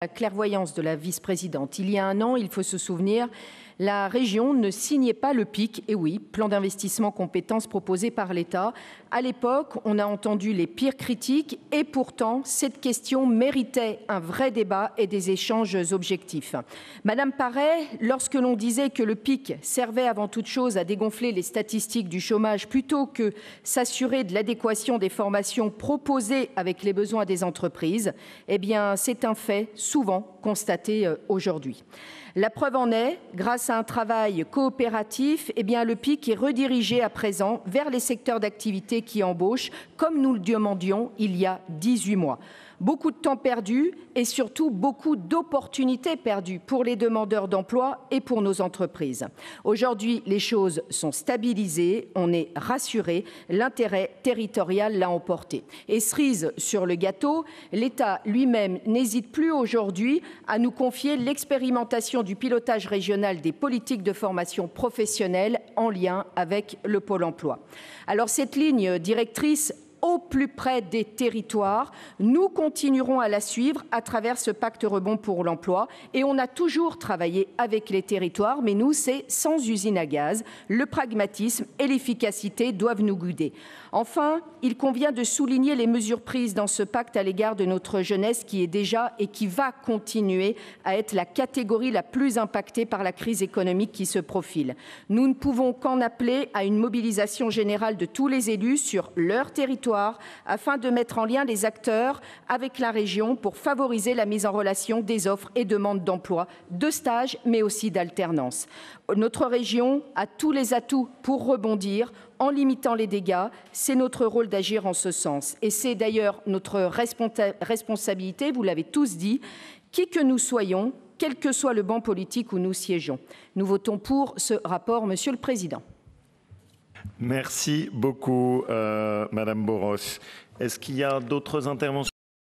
La clairvoyance de la vice-présidente. Il y a un an, il faut se souvenir, la région ne signait pas le PIC, et oui, plan d'investissement compétences proposé par l'État. À l'époque, on a entendu les pires critiques et pourtant, cette question méritait un vrai débat et des échanges objectifs. Madame Paré, lorsque l'on disait que le PIC servait avant toute chose à dégonfler les statistiques du chômage plutôt que s'assurer de l'adéquation des formations proposées avec les besoins des entreprises, eh bien, c'est un fait souvent constaté aujourd'hui. La preuve en est, grâce à un travail coopératif, eh bien, le PIC est redirigé à présent vers les secteurs d'activité qui embauchent, comme nous le demandions il y a 18 mois. Beaucoup de temps perdu et surtout beaucoup d'opportunités perdues pour les demandeurs d'emploi et pour nos entreprises. Aujourd'hui, les choses sont stabilisées, on est rassuré, l'intérêt territorial l'a emporté. Et cerise sur le gâteau, l'État lui-même n'hésite plus aujourd'hui à nous confier l'expérimentation du pilotage régional des politiques de formation professionnelle en lien avec le Pôle emploi. Alors cette ligne directrice au plus près des territoires, nous continuerons à la suivre à travers ce pacte rebond pour l'emploi et on a toujours travaillé avec les territoires, mais nous, c'est sans usine à gaz. Le pragmatisme et l'efficacité doivent nous guider. Enfin, il convient de souligner les mesures prises dans ce pacte à l'égard de notre jeunesse qui est déjà et qui va continuer à être la catégorie la plus impactée par la crise économique qui se profile. Nous ne pouvons qu'en appeler à une mobilisation générale de tous les élus sur leur territoire afin de mettre en lien les acteurs avec la région pour favoriser la mise en relation des offres et demandes d'emploi, de stages, mais aussi d'alternance. Notre région a tous les atouts pour rebondir en limitant les dégâts. C'est notre rôle d'agir en ce sens. Et c'est d'ailleurs notre responsabilité, vous l'avez tous dit, qui que nous soyons, quel que soit le banc politique où nous siégeons. Nous votons pour ce rapport, Monsieur le Président. Merci beaucoup, Madame Boros. Est-ce qu'il y a d'autres interventions ?